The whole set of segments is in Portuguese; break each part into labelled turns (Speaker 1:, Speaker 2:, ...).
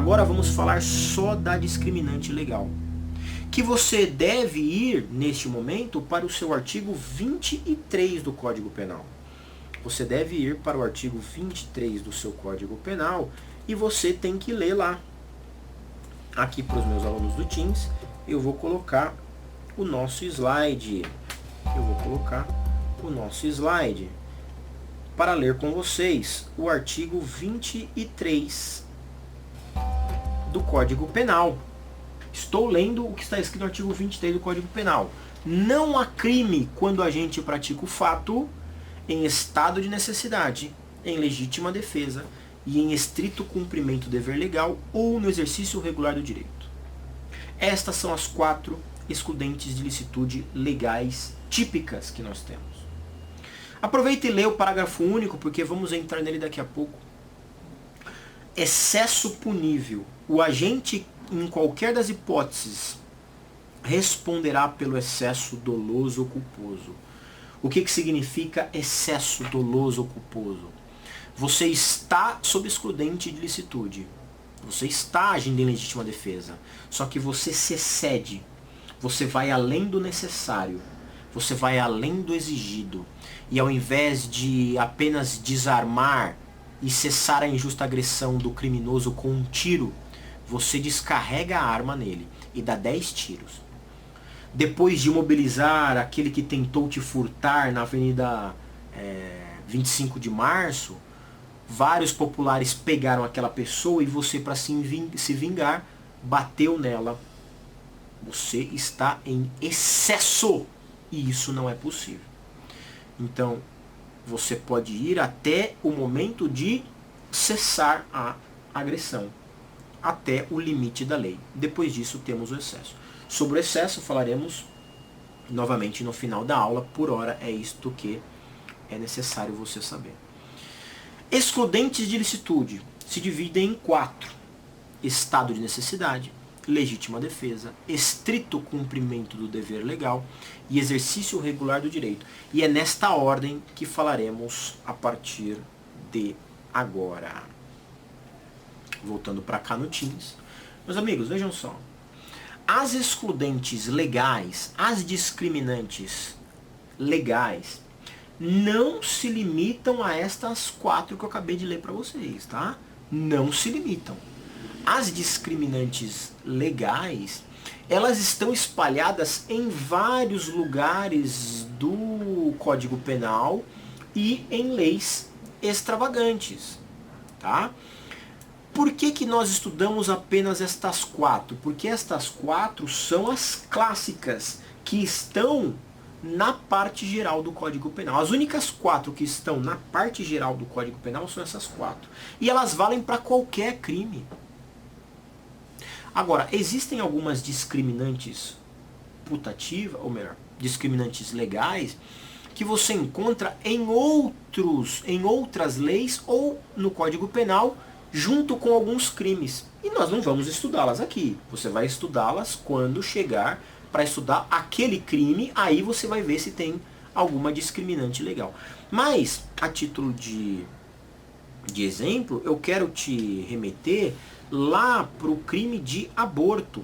Speaker 1: Agora vamos falar só da discriminante legal, que você deve ir, neste momento, para o seu artigo 23 do Código Penal. Você deve ir para o artigo 23 do seu Código Penal e você tem que ler lá. Aqui para os meus alunos do Teams, eu vou colocar o nosso slide. Para ler com vocês o artigo 23 do Código Penal. Estou lendo o que está escrito no artigo 23 do Código Penal. Não há crime quando a gente pratica o fato em estado de necessidade, em legítima defesa e em estrito cumprimento do dever legal ou no exercício regular do direito. Estas são as 4 excludentes de licitude legais típicas que nós temos. Aproveita e lê o parágrafo único, porque vamos entrar nele daqui a pouco. Excesso punível. O agente, em qualquer das hipóteses, responderá pelo excesso doloso ou culposo. O que significa excesso doloso ou culposo? Você está sob excludente de licitude. Você está agindo em legítima defesa. Só que você se excede. Você vai além do necessário. Você vai além do exigido. E ao invés de apenas desarmar e cessar a injusta agressão do criminoso com um tiro, você descarrega a arma nele e dá 10 tiros. Depois de imobilizar aquele que tentou te furtar na Avenida 25 de Março, vários populares pegaram aquela pessoa e você, para se vingar, bateu nela. Você está em excesso e isso não é possível. Então, você pode ir até o momento de cessar a agressão, até o limite da lei. Depois disso, temos o excesso. Sobre o excesso, falaremos novamente no final da aula. Por hora, é isto que é necessário você saber. Excludentes de licitude se dividem em 4. Estado de necessidade, legítima defesa, estrito cumprimento do dever legal e exercício regular do direito. E é nesta ordem que falaremos a partir de agora. Voltando para cá no Teams. Meus amigos, vejam só. As excludentes legais, as discriminantes legais, não se limitam a estas 4 que eu acabei de ler para vocês, tá? Não se limitam. As discriminantes legais, elas estão espalhadas em vários lugares do Código Penal e em leis extravagantes, tá? Por que nós estudamos apenas estas 4? Porque estas 4 são as clássicas que estão na parte geral do Código Penal. As únicas 4 que estão na parte geral do Código Penal são essas 4. E elas valem para qualquer crime. Agora, existem algumas discriminantes putativas, ou melhor, discriminantes legais, que você encontra em outras leis ou no Código Penal, junto com alguns crimes. E nós não vamos estudá-las aqui. Você vai estudá-las quando chegar para estudar aquele crime, aí você vai ver se tem alguma discriminante legal. Mas, a título de exemplo, eu quero te remeter lá para o crime de aborto.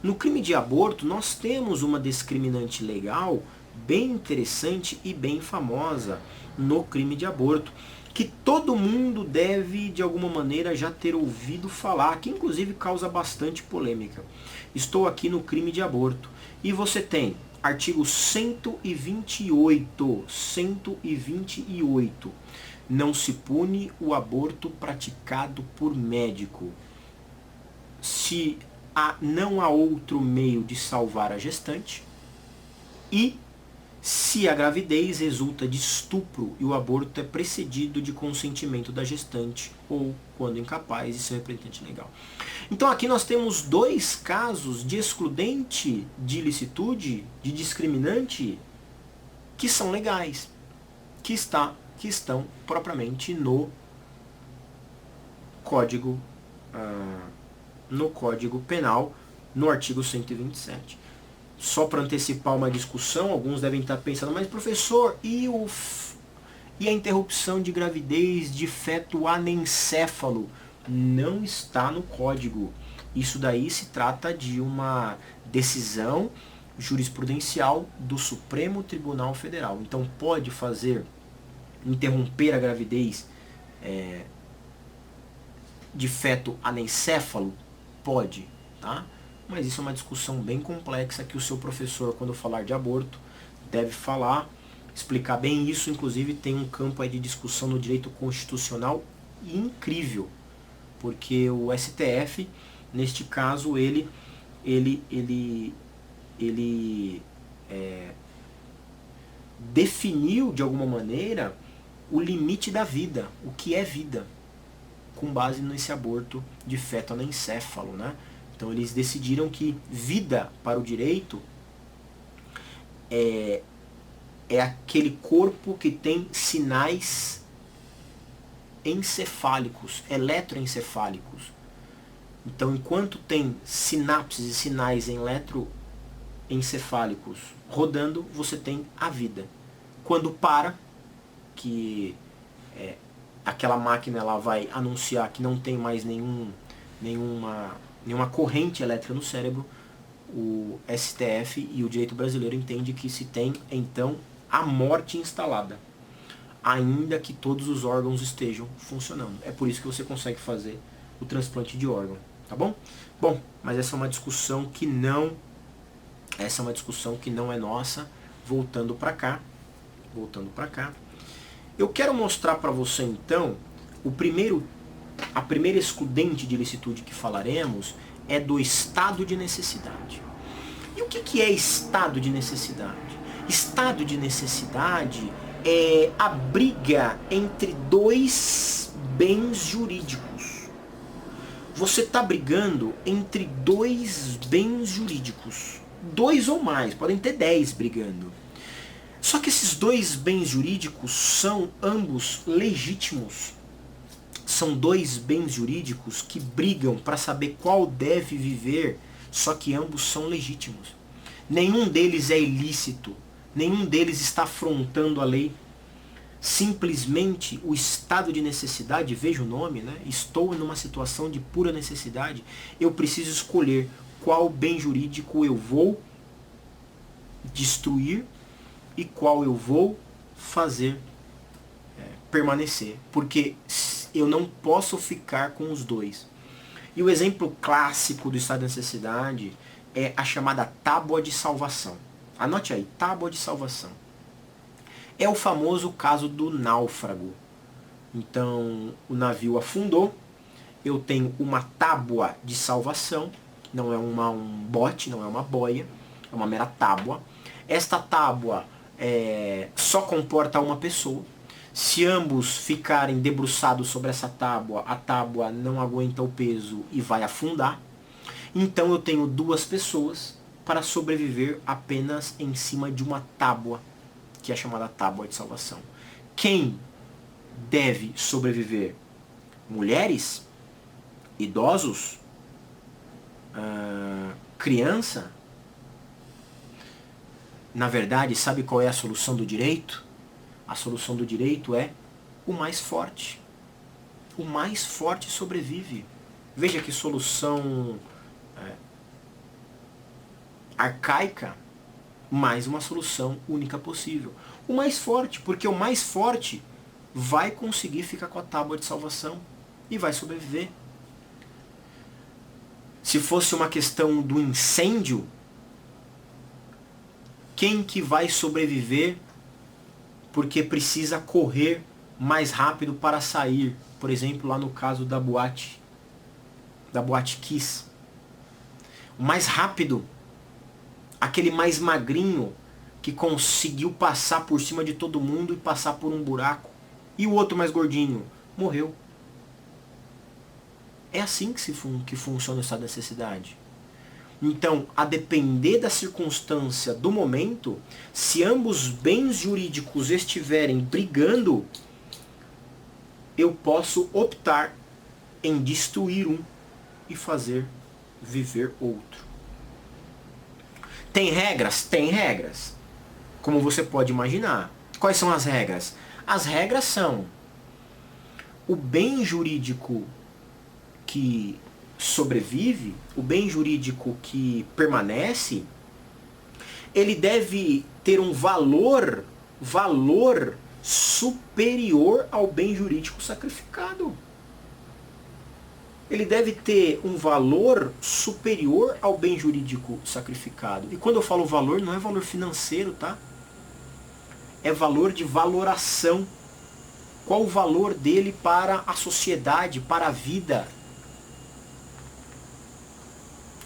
Speaker 1: No crime de aborto, nós temos uma discriminante legal bem interessante e bem famosa no crime de aborto, que todo mundo deve, de alguma maneira, já ter ouvido falar, que inclusive causa bastante polêmica. Estou aqui no crime de aborto. E você tem artigo 128. 128. Não se pune o aborto praticado por médico, se não há outro meio de salvar a gestante e se a gravidez resulta de estupro e o aborto é precedido de consentimento da gestante ou, quando incapaz, de seu representante legal. Então aqui nós temos 2 casos de excludente de ilicitude, de discriminante, que são legais, que estão propriamente no Código Penal, no artigo 127. Só para antecipar uma discussão, alguns devem estar pensando, mas professor, e a interrupção de gravidez de feto anencéfalo? não está no código. Isso daí se trata de uma decisão jurisprudencial do Supremo Tribunal Federal. Então pode interromper a gravidez de feto anencéfalo? Pode, tá? Mas isso é uma discussão bem complexa que o seu professor, quando falar de aborto, deve falar, explicar bem isso. Inclusive tem um campo aí de discussão no direito constitucional incrível, porque o STF, neste caso, ele definiu de alguma maneira o limite da vida, o que é vida, com base nesse aborto de feto anencéfalo, né? Então eles decidiram que vida para o direito é aquele corpo que tem sinais encefálicos, eletroencefálicos. Então, enquanto tem sinapses e sinais eletroencefálicos rodando, você tem a vida. Quando para, que aquela máquina ela vai anunciar que não tem mais nenhuma corrente elétrica no cérebro, o STF e o direito brasileiro entende que se tem, então, a morte instalada, ainda que todos os órgãos estejam funcionando. É por isso que você consegue fazer o transplante de órgão, tá bom? Bom, mas essa é uma discussão que não é nossa. Voltando para cá, eu quero mostrar para você então a primeira excludente de ilicitude que falaremos é do estado de necessidade. E o que é estado de necessidade? Estado de necessidade é a briga entre dois bens jurídicos. Você está brigando entre dois bens jurídicos. 2 ou mais, podem ter 10 brigando. Só que esses dois bens jurídicos são ambos legítimos. São dois bens jurídicos que brigam para saber qual deve viver, só que ambos são legítimos. Nenhum deles é ilícito, nenhum deles está afrontando a lei. Simplesmente o estado de necessidade, veja o nome, né? Estou numa situação de pura necessidade, eu preciso escolher qual bem jurídico eu vou destruir e qual eu vou fazer permanecer, porque eu não posso ficar com os dois. E o exemplo clássico do estado de necessidade é a chamada tábua de salvação. Anote aí, tábua de salvação. É o famoso caso do náufrago. Então, o navio afundou, eu tenho uma tábua de salvação, não é um bote, não é uma boia, é uma mera tábua. Esta tábua só comporta uma pessoa. Se ambos ficarem debruçados sobre essa tábua, a tábua não aguenta o peso e vai afundar. Então eu tenho 2 pessoas para sobreviver apenas em cima de uma tábua, que é chamada tábua de salvação. Quem deve sobreviver? Mulheres? Idosos? Criança? Na verdade, sabe qual é a solução do direito? A solução do direito é o mais forte. O mais forte sobrevive. Veja que solução arcaica, mas uma solução única possível. O mais forte, porque o mais forte vai conseguir ficar com a tábua de salvação e vai sobreviver. Se fosse uma questão do incêndio, quem que vai sobreviver porque precisa correr mais rápido para sair? Por exemplo, lá no caso da boate Kiss. O mais rápido, aquele mais magrinho que conseguiu passar por cima de todo mundo e passar por um buraco. E o outro mais gordinho morreu. É assim que funciona o estado de necessidade. Então, a depender da circunstância do momento, se ambos bens jurídicos estiverem brigando, eu posso optar em destruir um e fazer viver outro. Tem regras? Tem regras. Como você pode imaginar. Quais são as regras? As regras são: o bem jurídico que sobrevive, o bem jurídico que permanece, ele deve ter um valor superior ao bem jurídico sacrificado. Ele deve ter um valor superior ao bem jurídico sacrificado. E quando eu falo valor, não é valor financeiro, tá? É valor de valoração. Qual o valor dele para a sociedade, para a vida?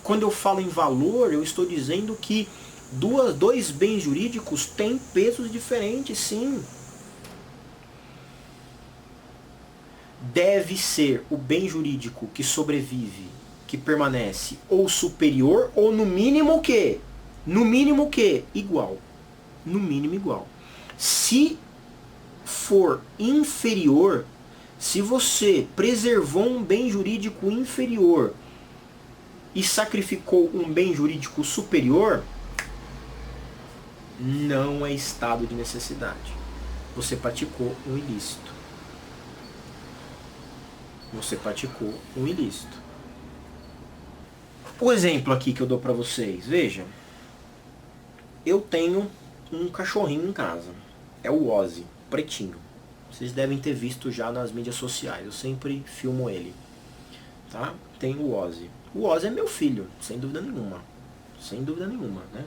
Speaker 1: Quando eu falo em valor, eu estou dizendo que dois bens jurídicos têm pesos diferentes, sim. Deve ser o bem jurídico que sobrevive, que permanece, ou superior, ou no mínimo o quê? No mínimo o quê? Igual. No mínimo igual. Se for inferior, se você preservou um bem jurídico inferior e sacrificou um bem jurídico superior, não é estado de necessidade. Você praticou um ilícito. Você praticou um ilícito. O exemplo aqui que eu dou para vocês, veja. Eu tenho um cachorrinho em casa. É o Ozzy, pretinho. Vocês devem ter visto já nas mídias sociais. Eu sempre filmo ele. Tá? Tem o Ozzy. O Ozzy é meu filho, sem dúvida nenhuma. Sem dúvida nenhuma, né?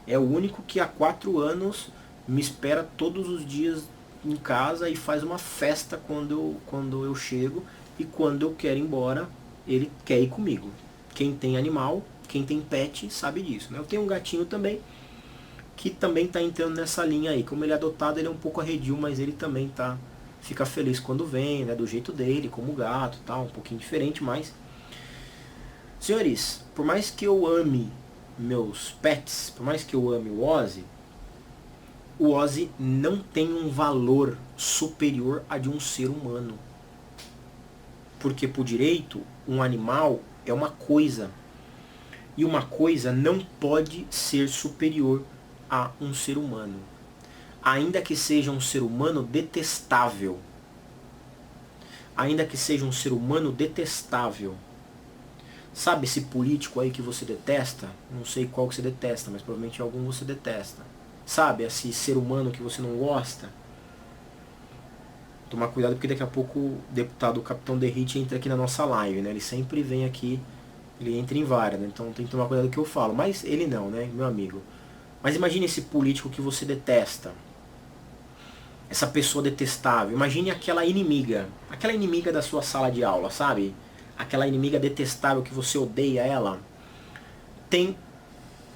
Speaker 1: É o único que há 4 anos me espera todos os dias em casa e faz uma festa quando eu chego. E quando eu quero ir embora, ele quer ir comigo. Quem tem animal, quem tem pet, sabe disso, né? Eu tenho um gatinho também, que também está entrando nessa linha aí. Como ele é adotado, ele é um pouco arredio, mas ele também fica feliz quando vem, né? Do jeito dele, como gato, tal, um pouquinho diferente, mas... Senhores, por mais que eu ame meus pets, por mais que eu ame o Ozzy não tem um valor superior a de um ser humano. Porque por direito, um animal é uma coisa. E uma coisa não pode ser superior a um ser humano. Ainda que seja um ser humano detestável. Ainda que seja um ser humano detestável. Sabe esse político aí que você detesta? Não sei qual que você detesta, mas provavelmente algum você detesta. Sabe esse ser humano que você não gosta? Tomar cuidado porque daqui a pouco o deputado Capitão Derrite entra aqui na nossa live, né? Ele sempre vem aqui, ele entra em várias, né? Então tem que tomar cuidado com o que eu falo. Mas ele não, né, meu amigo? Mas imagine esse político que você detesta. Essa pessoa detestável. Imagine aquela inimiga da sua sala de aula, sabe? Aquela inimiga detestável que você odeia ela. Tem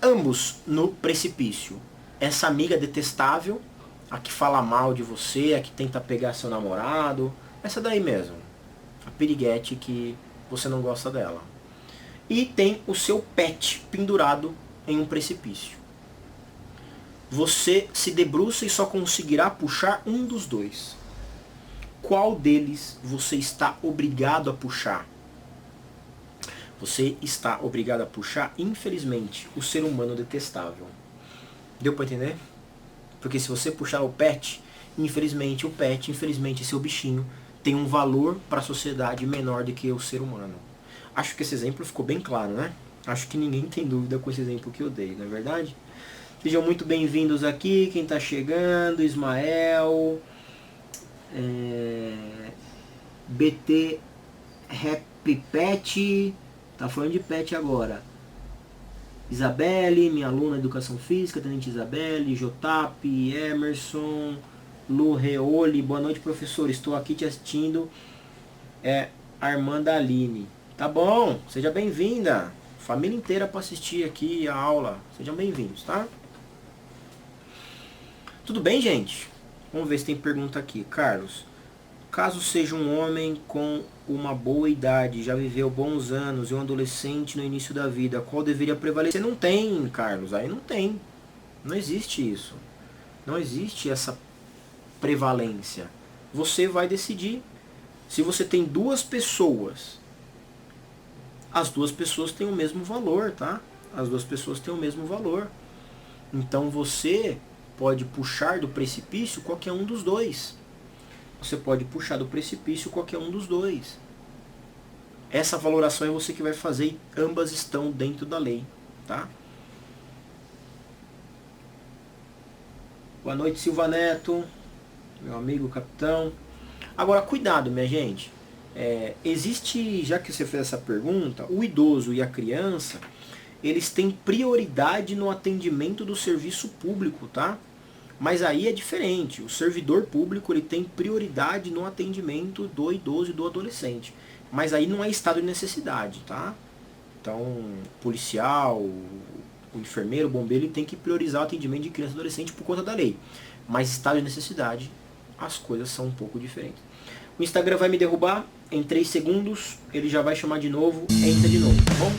Speaker 1: ambos no precipício. Essa amiga detestável, a que fala mal de você, a que tenta pegar seu namorado, essa daí mesmo, a piriguete que você não gosta dela. E tem o seu pet pendurado em um precipício. Você se debruça e só conseguirá puxar um dos dois. Qual deles você está obrigado a puxar? Você está obrigado a puxar, infelizmente, o ser humano detestável. Deu para entender? Porque se você puxar o pet, infelizmente, seu bichinho, tem um valor para a sociedade menor do que o ser humano. Acho que esse exemplo ficou bem claro, né? Acho que ninguém tem dúvida com esse exemplo que eu dei, não é verdade? Sejam muito bem-vindos aqui, quem está chegando, Ismael, BT Rap Pet, tá falando de pet agora. Isabelle, minha aluna de Educação Física, Tenente Isabelle, Jotap, Emerson, Lu Reoli, boa noite professor, estou aqui te assistindo, Armanda Aline. Tá bom, seja bem-vinda, família inteira para assistir aqui a aula, sejam bem-vindos, tá? Tudo bem, gente? Vamos ver se tem pergunta aqui. Carlos, caso seja um homem com uma boa idade, já viveu bons anos e um adolescente no início da vida, qual deveria prevalecer? Não tem, Carlos, aí não tem. Não existe isso. Não existe essa prevalência. Você vai decidir. Se você tem 2 pessoas, as 2 pessoas têm o mesmo valor, tá? As 2 pessoas têm o mesmo valor. Então você pode puxar do precipício qualquer um dos 2. Você pode puxar do precipício qualquer um dos 2. essa valoração é você que vai fazer e ambas estão dentro da lei, tá? Boa noite, Silva Neto, meu amigo capitão. Agora, cuidado, minha gente. Existe, já que você fez essa pergunta, o idoso e a criança, eles têm prioridade no atendimento do serviço público, tá? Mas aí é diferente. O servidor público ele tem prioridade no atendimento do idoso e do adolescente. Mas aí não é estado de necessidade, tá? Então, policial, o enfermeiro, o bombeiro, ele tem que priorizar o atendimento de criança e adolescente por conta da lei. Mas estado de necessidade, as coisas são um pouco diferentes. O Instagram vai me derrubar em 3 segundos, ele já vai chamar de novo, entra de novo, tá bom?